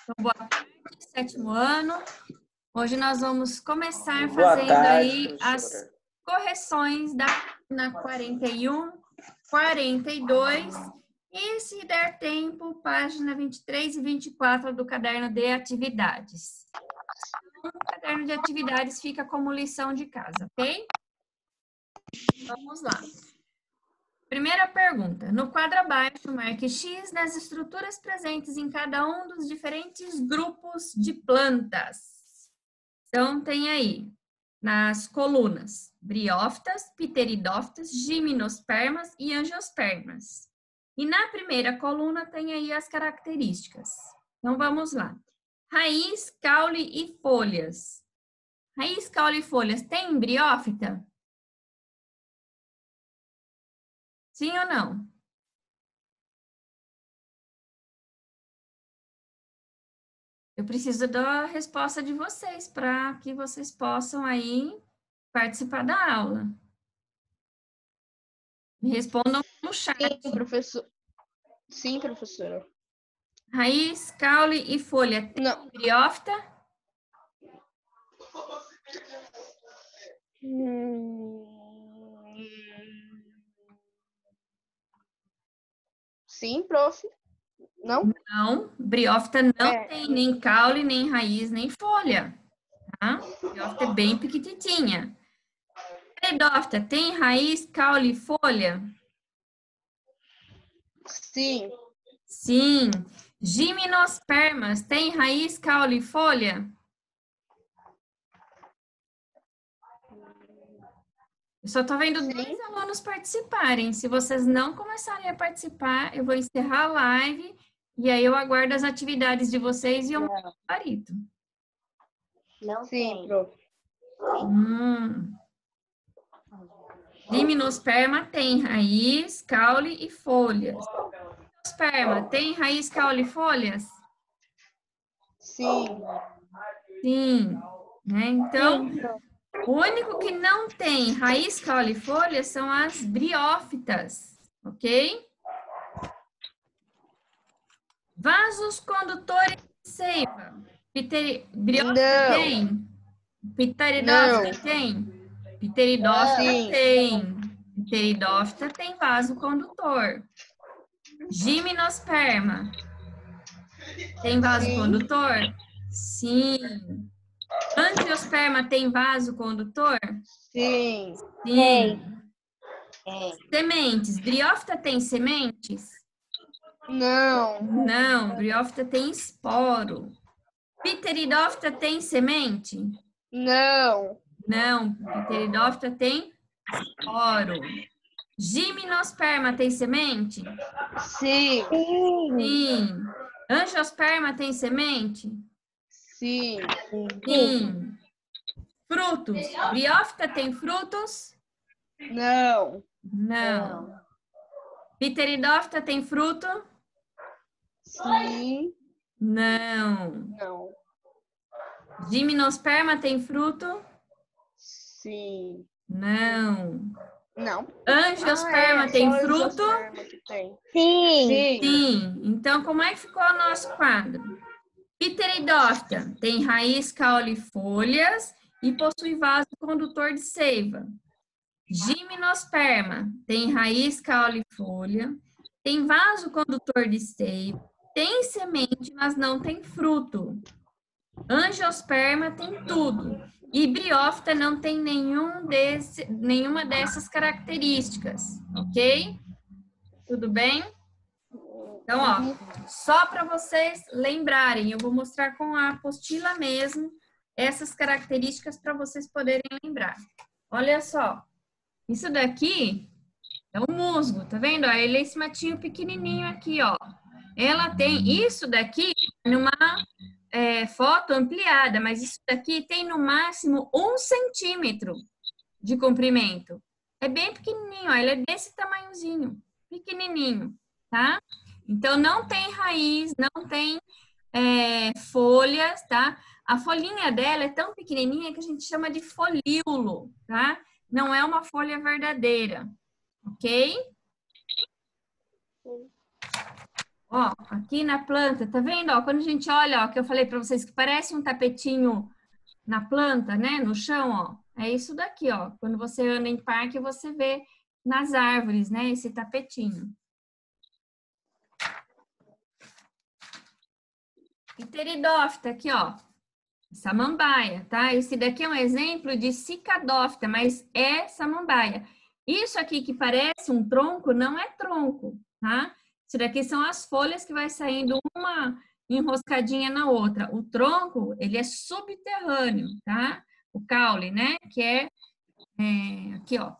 Então, boa tarde, sétimo ano. Hoje nós vamos começar fazendo aí as correções da página 41, 42 e, se der tempo, página 23 e 24 do caderno de atividades. O caderno de atividades fica como lição de casa, ok? Vamos lá. Primeira pergunta. No quadro abaixo, marque X nas estruturas presentes em cada um dos diferentes grupos de plantas. Então, tem aí, nas colunas, briófitas, pteridófitas, gimnospermas e angiospermas. E na primeira coluna tem aí as características. Então, vamos lá. Raiz, caule e folhas. Raiz, caule e folhas tem briófita? Sim ou não? Eu preciso da resposta de vocês para que vocês possam aí participar da aula. Me respondam no chat. Sim, professor. Sim, professora. Raiz, caule e folha. Tem Não. briófita? Sim, prof. Não? Não, briófita não tem nem caule, nem raiz, nem folha. Tá? Briófita é bem pequititinha. Pteridófita tem raiz, caule e folha? Sim. Sim. Gimnospermas tem raiz, caule e folha? Eu só estou vendo dois alunos participarem. Se vocês não começarem a participar, eu vou encerrar a live e aí eu aguardo as atividades de vocês e eu mando o gabarito. Não. Sim, prof. Gimnosperma tem raiz, caule e folhas. Gimnosperma tem raiz, caule e folhas? Sim. Sim. Né? Então, o único que não tem raiz, caule e folhas são as briófitas, ok? Vasos condutores de seiva. Briófita tem? Pteridófita tem? Pteridófita tem. Pteridófita tem vaso condutor. Gimnosperma tem vaso condutor? Sim. Angiosperma tem vaso condutor? Sim. Sim. Sementes. Briófita tem sementes? Não. Não. Briófita tem esporo. Pteridófita tem semente? Não. Não. Pteridófita tem esporo. Gimnosperma tem semente? Sim. Sim. Angiosperma tem semente? Sim. Sim. Frutos. Briófita tem frutos? Não. Não. Pteridófita tem fruto? Sim. Não. Não. Gimnosperma tem fruto? Sim. Não. Não. Angiosperma tem fruto? Tem. Sim. Sim. Então, como é que ficou o nosso quadro? Pteridófita tem raiz, caule e folhas e possui vaso condutor de seiva. Gimnosperma tem raiz, caule e folha, tem vaso condutor de seiva, tem semente, mas não tem fruto. Angiosperma tem tudo. E briófita não tem nenhuma dessas características, ok? Tudo bem? Então, ó, só para vocês lembrarem, eu vou mostrar com a apostila mesmo essas características para vocês poderem lembrar. Olha só, isso daqui é o musgo, tá vendo? Ó, ele é esse matinho pequenininho aqui, ó. Ela tem isso daqui numa foto ampliada, mas isso daqui tem no máximo 1 centímetro de comprimento. É bem pequenininho, ó, ele é desse tamanhozinho, pequenininho, tá? Então, não tem raiz, não tem folhas, tá? A folhinha dela é tão pequenininha que a gente chama de folíolo, tá? Não é uma folha verdadeira, ok? Ó, aqui na planta, tá vendo? Ó, quando a gente olha, ó, que eu falei para vocês que parece um tapetinho na planta, né, no chão, ó. É isso daqui, ó. Quando você anda em parque, você vê nas árvores, né, esse tapetinho. Pteridófita, aqui, ó. Samambaia, tá? Esse daqui é um exemplo de cicadófita, mas é samambaia. Isso aqui que parece um tronco, não é tronco, tá? Isso daqui são as folhas que vai saindo uma enroscadinha na outra. O tronco, ele é subterrâneo, tá? O caule, né? Que é aqui, ó.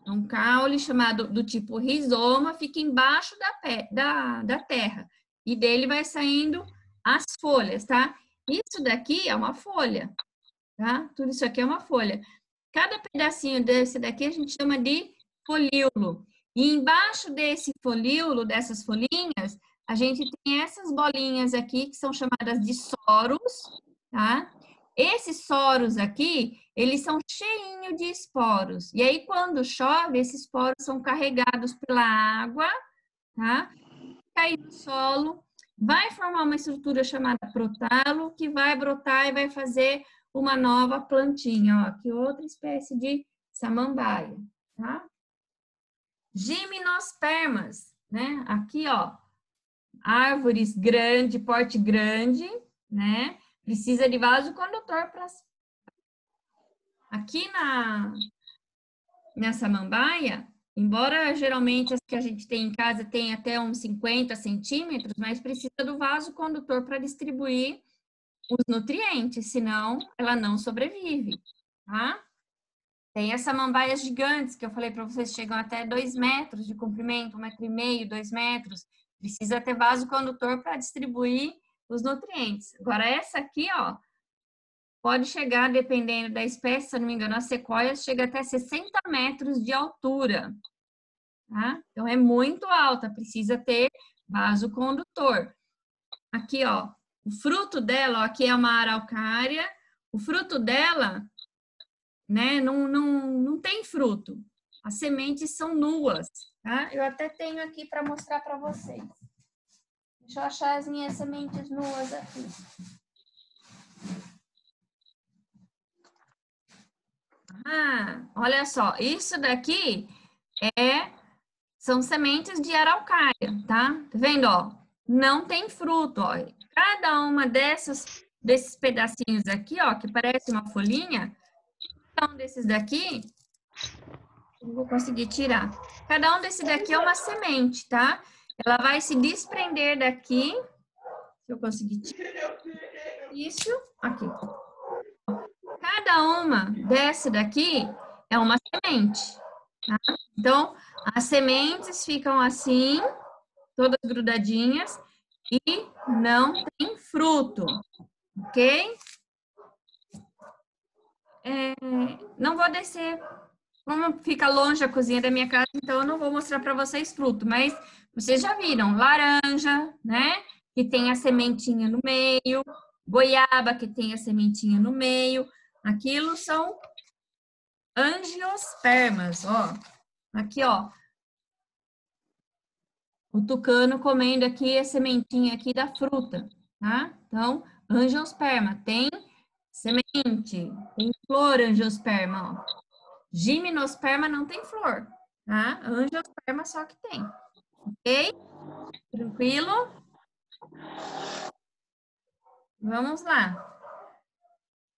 É um caule chamado do tipo rizoma, fica embaixo da terra. E dele vai saindo as folhas, tá? Isso daqui é uma folha, tá? Tudo isso aqui é uma folha. Cada pedacinho desse daqui a gente chama de folíolo. E embaixo desse folíolo, dessas folhinhas, a gente tem essas bolinhas aqui que são chamadas de soros, tá? Esses soros aqui, eles são cheinhos de esporos. E aí, quando chove, esses esporos são carregados pela água, tá? Cair no solo, vai formar uma estrutura chamada protalo, que vai brotar e vai fazer uma nova plantinha, ó, aqui outra espécie de samambaia, tá? Gimnospermas, né? Aqui, ó, árvores grande, porte grande, né? Precisa de vaso condutor para aqui na samambaia, embora geralmente as que a gente tem em casa tenha até uns 50 centímetros, mas precisa do vaso condutor para distribuir os nutrientes, senão ela não sobrevive, tá? Tem as samambaias gigantes, que eu falei para vocês, chegam até 2 metros de comprimento, 1,5 m, 2 metros. Precisa ter vaso condutor para distribuir os nutrientes. Agora, essa aqui, ó, pode chegar, dependendo da espécie, se eu não me engano, as sequoias chega até 60 metros de altura, tá? Então, é muito alta, precisa ter vaso condutor. Aqui, ó, o fruto dela, ó, aqui é uma araucária, o fruto dela, né, não tem fruto. As sementes são nuas, tá? Eu até tenho aqui para mostrar para vocês. Deixa eu achar as minhas sementes nuas aqui. Ah, olha só, isso daqui são sementes de araucária, tá? Tá vendo, ó? Não tem fruto, ó. Cada uma desses pedacinhos aqui, ó, que parece uma folhinha, cada um desses daqui, não vou conseguir tirar. Cada um desse daqui é uma semente, tá? Ela vai se desprender daqui, se eu conseguir tirar. Isso, aqui. Cada uma dessa daqui é uma semente, tá? Então, as sementes ficam assim, todas grudadinhas, e não tem fruto, ok? Não vou descer, como fica longe a cozinha da minha casa, então eu não vou mostrar para vocês fruto, mas vocês já viram laranja, né? Que tem a sementinha no meio, goiaba, que tem a sementinha no meio. Aquilo são angiospermas, ó. Aqui, ó. O tucano comendo aqui a sementinha aqui da fruta, tá? Então, angiosperma tem semente, tem flor angiosperma, ó. Gimnosperma não tem flor, tá? Angiosperma só que tem, ok? Tranquilo? Vamos lá.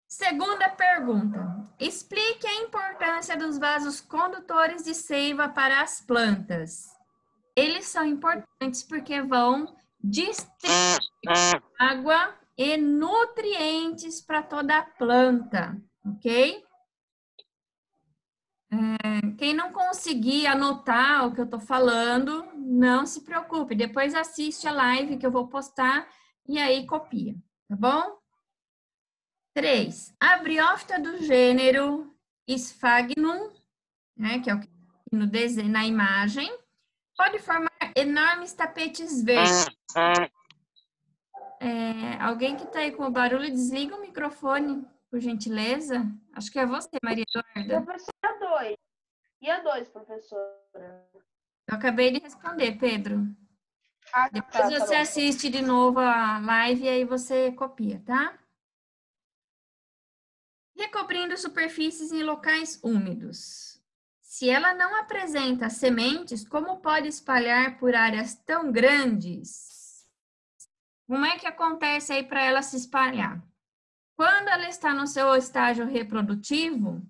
Segunda pergunta. Explique a importância dos vasos condutores de seiva para as plantas. Eles são importantes porque vão distribuir água e nutrientes para toda a planta, ok? Quem não conseguir anotar o que eu estou falando, não se preocupe. Depois assiste a live que eu vou postar e aí copia, tá bom? 3. A briófita do gênero Sphagnum, né, que é o que no desenho, na imagem, pode formar enormes tapetes verdes. Alguém que está aí com o barulho, desliga o microfone, por gentileza. Acho que é você, Maria Eduarda. Professora 2. E a 2, professora? Eu acabei de responder, Pedro. Depois tá você bom. assiste de novo a live e aí você copia, tá? Recobrindo superfícies em locais úmidos. Se ela não apresenta sementes, como pode espalhar por áreas tão grandes? Como é que acontece aí para ela se espalhar? Quando ela está no seu estágio reprodutivo,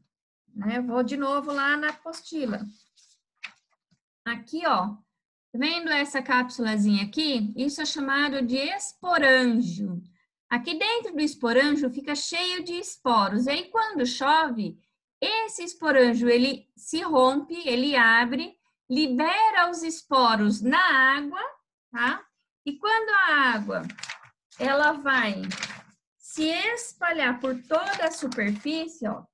né? Eu vou de novo lá na apostila. Aqui, ó, tá vendo essa cápsulazinha aqui? Isso é chamado de esporângio. Aqui dentro do esporângio fica cheio de esporos. E aí, quando chove, esse esporângio, ele se rompe, ele abre, libera os esporos na água, tá? E quando a água, ela vai se espalhar por toda a superfície, ó,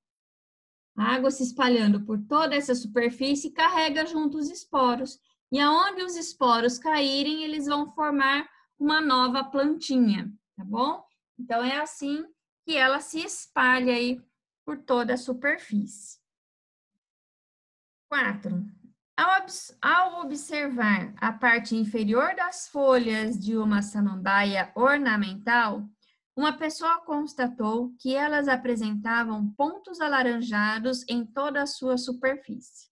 a água se espalhando por toda essa superfície carrega junto os esporos. E aonde os esporos caírem, eles vão formar uma nova plantinha, tá bom? Então, é assim que ela se espalha aí por toda a superfície. 4. Ao observar a parte inferior das folhas de uma samambaia ornamental, uma pessoa constatou que elas apresentavam pontos alaranjados em toda a sua superfície.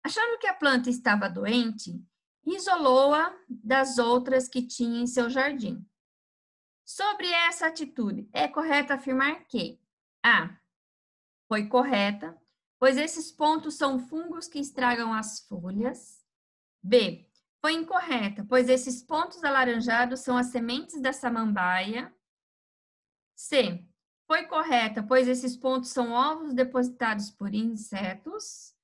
Achando que a planta estava doente, isolou-a das outras que tinha em seu jardim. Sobre essa atitude, é correto afirmar que A. Foi correta, pois esses pontos são fungos que estragam as folhas. B. Foi incorreta, pois esses pontos alaranjados são as sementes da samambaia. C. Foi correta, pois esses pontos são ovos depositados por insetos.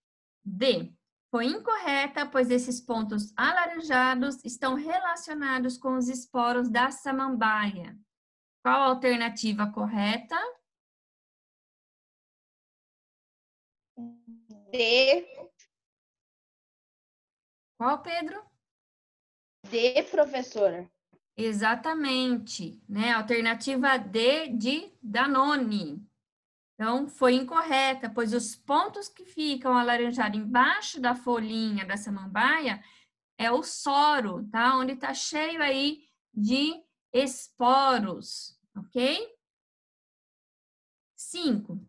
D. Foi incorreta, pois esses pontos alaranjados estão relacionados com os esporos da samambaia. Qual a alternativa correta? D, Qual, Pedro? D, professora. Exatamente, né? Alternativa D de Danone. Então, foi incorreta, pois os pontos que ficam alaranjados embaixo da folhinha da samambaia é o soro, tá? Onde tá cheio aí de esporos, ok? 5.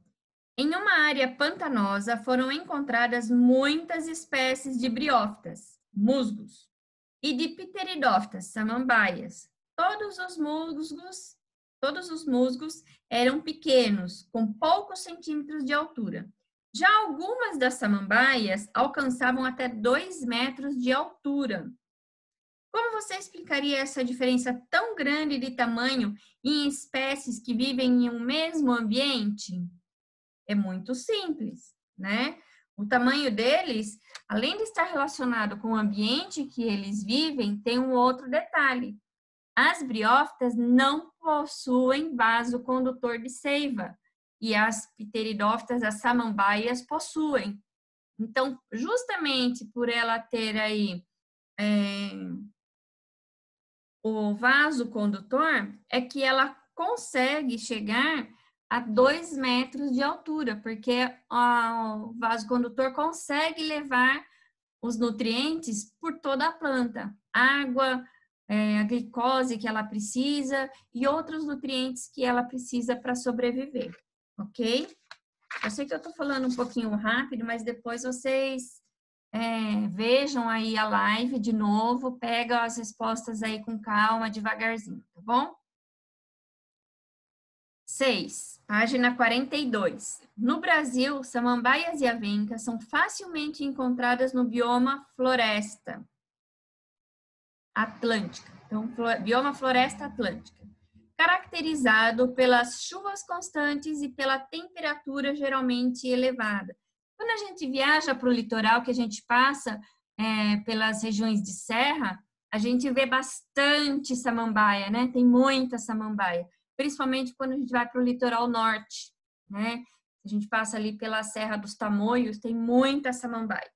Em uma área pantanosa foram encontradas muitas espécies de briófitas, musgos, e de pteridófitas, samambaias. Todos os musgos eram pequenos, com poucos centímetros de altura. Já algumas das samambaias alcançavam até 2 metros de altura. Como você explicaria essa diferença tão grande de tamanho em espécies que vivem em um mesmo ambiente? É muito simples, né? O tamanho deles, além de estar relacionado com o ambiente que eles vivem, tem um outro detalhe. As briófitas não possuem vaso condutor de seiva e as pteridófitas, as samambaias, possuem. Então, justamente por ela ter aí o vaso condutor, é que ela consegue chegar a 2 metros de altura, porque o vaso condutor consegue levar os nutrientes por toda a planta, água, a glicose que ela precisa e outros nutrientes que ela precisa para sobreviver, ok? Eu sei que eu estou falando um pouquinho rápido, mas depois vocês vejam aí a live de novo, pegam as respostas aí com calma, devagarzinho, tá bom? 6, página 42. No Brasil, samambaias e avencas são facilmente encontradas no bioma floresta atlântica. Então, bioma floresta atlântica, caracterizado pelas chuvas constantes e pela temperatura geralmente elevada. Quando a gente viaja para o litoral, que a gente passa pelas regiões de serra, a gente vê bastante samambaia, né? Tem muita samambaia, principalmente quando a gente vai para o litoral norte, né? A gente passa ali pela Serra dos Tamoios, tem muita samambaia.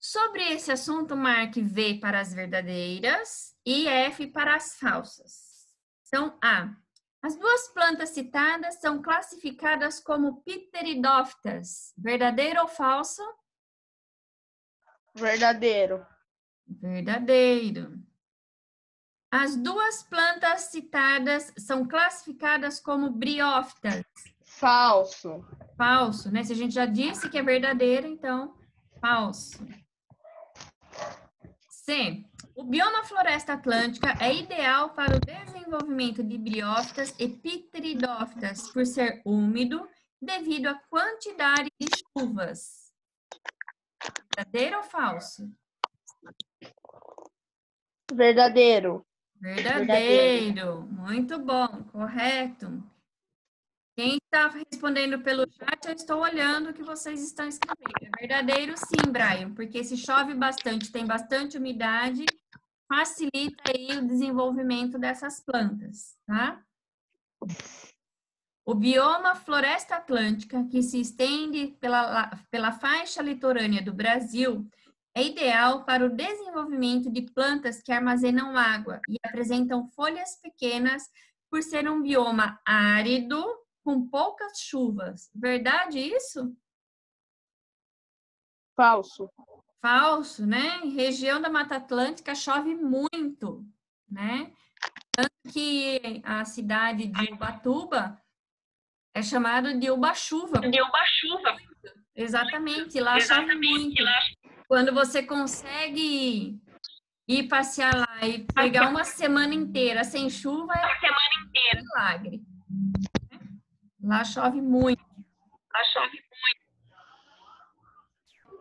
Sobre esse assunto, marque V para as verdadeiras e F para as falsas. Então, A. As duas plantas citadas são classificadas como pteridófitas. Verdadeiro ou falso? Verdadeiro. Verdadeiro. As duas plantas citadas são classificadas como briófitas. Falso. Falso, né? Se a gente já disse que é verdadeiro, então, falso. C. O bioma floresta atlântica é ideal para o desenvolvimento de briófitas e pteridófitas, por ser úmido, devido à quantidade de chuvas. Verdadeiro ou falso? Verdadeiro. Verdadeiro. Muito bom, correto. Quem está respondendo pelo chat, eu estou olhando o que vocês estão escrevendo. É verdadeiro sim, Brian, porque se chove bastante, tem bastante umidade, facilita aí o desenvolvimento dessas plantas, tá? O bioma floresta atlântica, que se estende pela faixa litorânea do Brasil, é ideal para o desenvolvimento de plantas que armazenam água e apresentam folhas pequenas por ser um bioma árido, com poucas chuvas. Verdade isso? Falso. Falso, né? Em região da Mata Atlântica chove muito, né? Tanto que a cidade de Ubatuba é chamada de Uba-chuva. De uma chuva. Exatamente, lá chove muito. Quando você consegue ir passear lá e pegar uma semana inteira sem chuva, é A semana inteira. um milagre. Lá chove muito. A chove.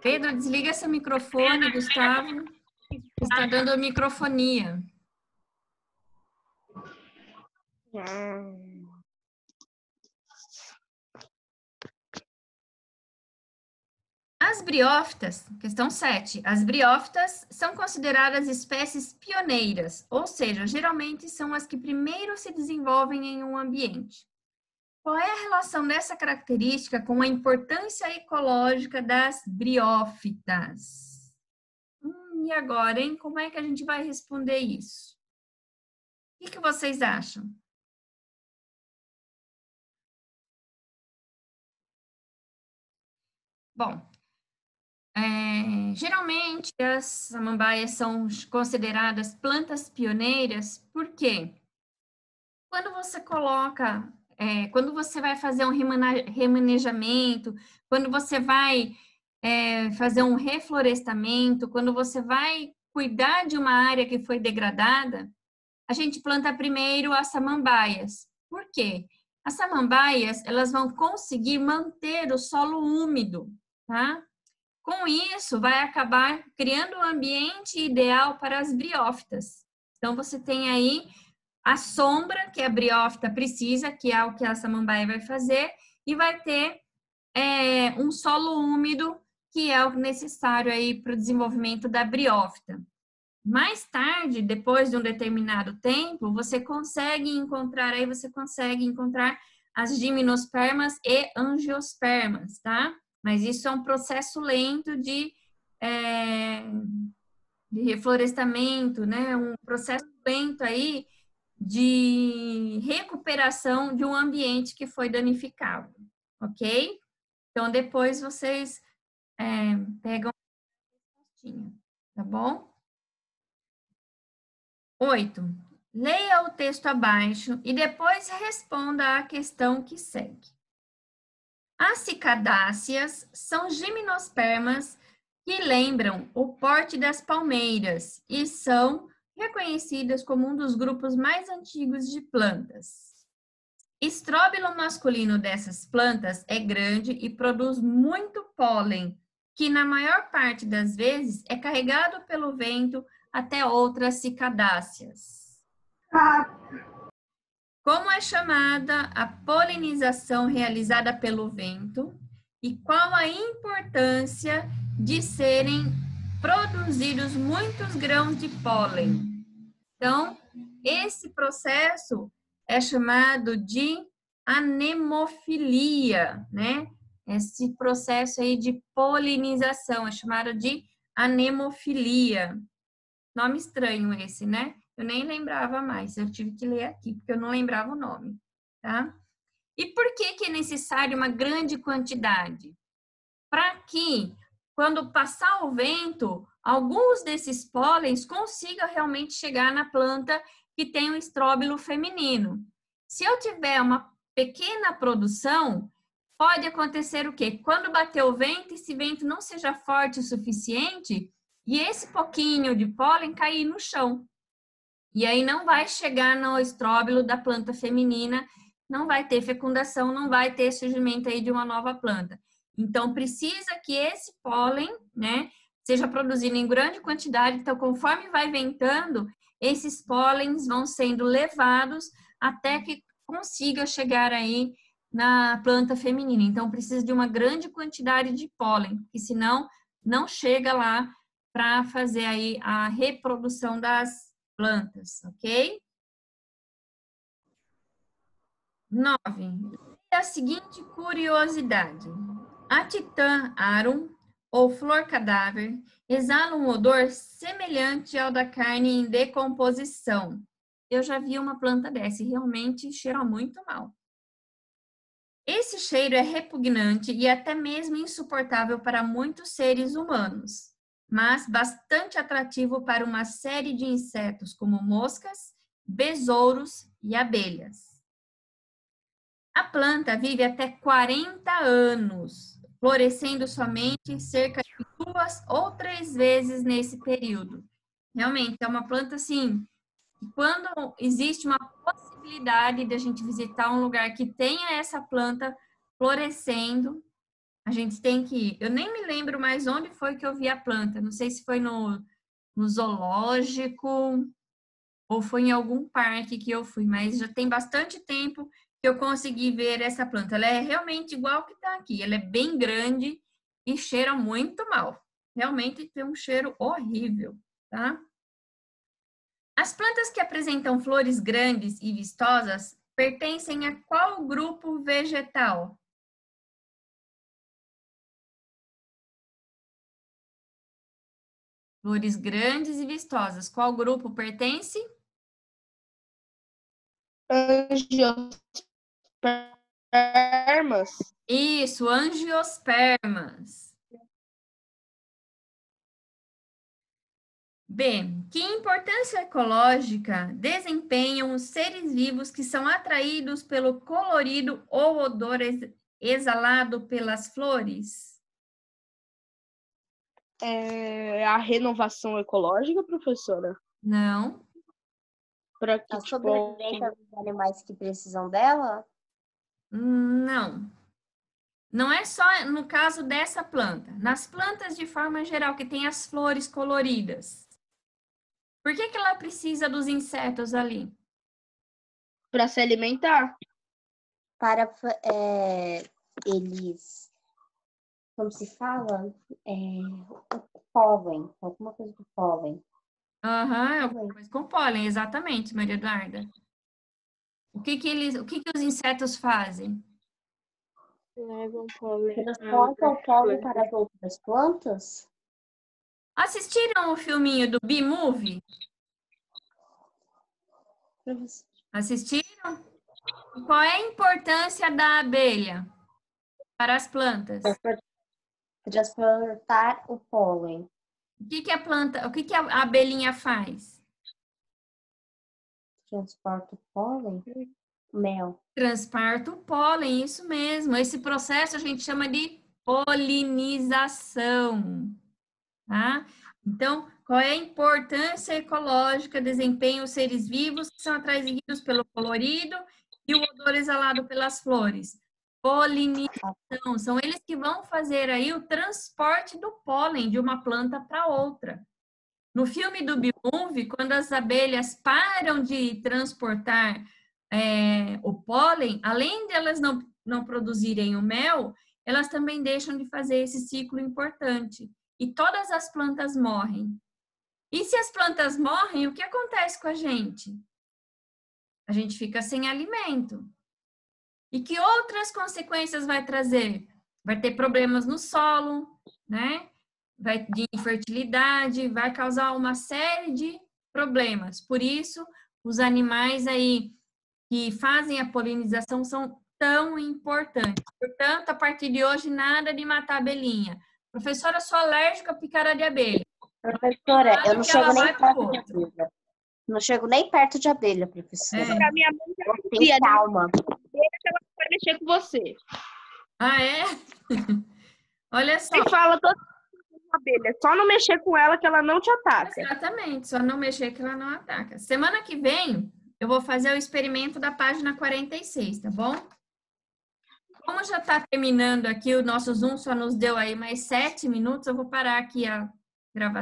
Pedro, desliga seu microfone, Gustavo. Está dando microfonia. As briófitas, questão 7. As briófitas são consideradas espécies pioneiras, ou seja, geralmente são as que primeiro se desenvolvem em um ambiente. Qual é a relação dessa característica com a importância ecológica das briófitas? E agora, hein? Como é que a gente vai responder isso? O que vocês acham? Bom, geralmente as samambaias são consideradas plantas pioneiras, por quê? Quando você coloca, quando você vai fazer um remanejamento, quando você vai fazer um reflorestamento, quando você vai cuidar de uma área que foi degradada, a gente planta primeiro as samambaias. Por quê? As samambaias, elas vão conseguir manter o solo úmido, tá? Com isso, vai acabar criando o ambiente ideal para as briófitas. Então, você tem aí a sombra que a briófita precisa, que é o que a samambaia vai fazer, e vai ter um solo úmido, que é o necessário aí para o desenvolvimento da briófita. Mais tarde, depois de um determinado tempo, você consegue encontrar as gimnospermas e angiospermas, tá? Mas isso é um processo lento de reflorestamento, né? Um processo lento aí de recuperação de um ambiente que foi danificado, ok? Então, depois vocês pegam a respostinha, tá bom? 8. Leia o texto abaixo e depois responda à questão que segue. As cicadáceas são gimnospermas que lembram o porte das palmeiras e são reconhecidas como um dos grupos mais antigos de plantas. Estróbilo masculino dessas plantas é grande e produz muito pólen, que na maior parte das vezes é carregado pelo vento até outras cicadáceas. Como é chamada a polinização realizada pelo vento e qual a importância de serem produzidos muitos grãos de pólen? Então, esse processo é chamado de anemofilia, né? Esse processo aí de polinização é chamado de anemofilia. Nome estranho esse, né? Eu nem lembrava mais, eu tive que ler aqui, porque eu não lembrava o nome, tá? E por que é necessário uma grande quantidade? Para que, quando passar o vento, alguns desses pólens consigam realmente chegar na planta que tem um estróbilo feminino. Se eu tiver uma pequena produção, pode acontecer o quê? Quando bater o vento, esse vento não seja forte o suficiente e esse pouquinho de pólen cair no chão. E aí não vai chegar no estróbilo da planta feminina, não vai ter fecundação, não vai ter surgimento aí de uma nova planta. Então, precisa que esse pólen, né, seja produzido em grande quantidade. Então, conforme vai ventando, esses pólens vão sendo levados até que consiga chegar aí na planta feminina. Então, precisa de uma grande quantidade de pólen, porque senão não chega lá para fazer aí a reprodução das plantas, ok? 9. A seguinte curiosidade. A Titã arum, ou flor cadáver, exala um odor semelhante ao da carne em decomposição. Eu já vi uma planta dessa e realmente cheira muito mal. Esse cheiro é repugnante e até mesmo insuportável para muitos seres humanos, mas bastante atrativo para uma série de insetos como moscas, besouros e abelhas. A planta vive até 40 anos, florescendo somente cerca de 2 ou 3 vezes nesse período. Realmente, é uma planta assim, que quando existe uma possibilidade de a gente visitar um lugar que tenha essa planta florescendo, a gente tem que ir. Eu nem me lembro mais onde foi que eu vi a planta, não sei se foi no zoológico ou foi em algum parque que eu fui, mas já tem bastante tempo que eu consegui ver essa planta. Ela é realmente igual que está aqui. Ela é bem grande e cheira muito mal. Realmente tem um cheiro horrível, tá? As plantas que apresentam flores grandes e vistosas pertencem a qual grupo vegetal? Flores grandes e vistosas. Qual grupo pertence? Angiospermas. Isso, angiospermas. B. Que importância ecológica desempenham os seres vivos que são atraídos pelo colorido ou odor exalado pelas flores? É a renovação ecológica, professora? Não, Para que, A tipo, sobrevivência dos animais que precisam dela? não. Não é só no caso dessa planta. Nas plantas, de forma geral, que tem as flores coloridas. Por que ela precisa dos insetos ali? para se alimentar. Para eles, como se fala? O pólen, alguma coisa do pólen. Aham, é alguma coisa com pólen, exatamente, Maria Eduarda. O que que os insetos fazem? Levam pólen. Transportam o pólen para as outras plantas? Assistiram o filminho do B-Movie? Assistiram? E qual é a importância da abelha para as plantas? Transportar o pólen. O que que a abelhinha faz? Transporta o pólen? Mel. Transporta o pólen, isso mesmo. Esse processo a gente chama de polinização, tá? Então, qual é a importância ecológica? Desempenham os seres vivos que são atraídos pelo colorido e o odor exalado pelas flores. Polinização, são eles que vão fazer aí o transporte do pólen de uma planta para outra. No filme do B-Movie, quando as abelhas param de transportar o pólen, além de elas não produzirem o mel, elas também deixam de fazer esse ciclo importante. E todas as plantas morrem. E se as plantas morrem, o que acontece com a gente? A gente fica sem alimento. E que outras consequências vai trazer? Vai ter problemas no solo, né? Vai de infertilidade, vai causar uma série de problemas. Por isso, os animais aí que fazem a polinização são tão importantes. Portanto, a partir de hoje, nada de matar abelhinha. Professora, sou alérgica à picada de abelha. Professora, eu não que ela chego nem vai pro perto de outro. abelha. Não chego nem perto de abelha, professora. É. Pra minha mãe já Tem dizia, né? calma. Ela vai mexer com você. Ah, é? Olha só. Você fala toda abelha, só não mexer com ela que ela não te ataca. Exatamente, só não mexer que ela não ataca. Semana que vem, eu vou fazer o experimento da página 46, tá bom? Como já está terminando aqui, o nosso Zoom só nos deu aí mais 7 minutos, eu vou parar aqui a gravação.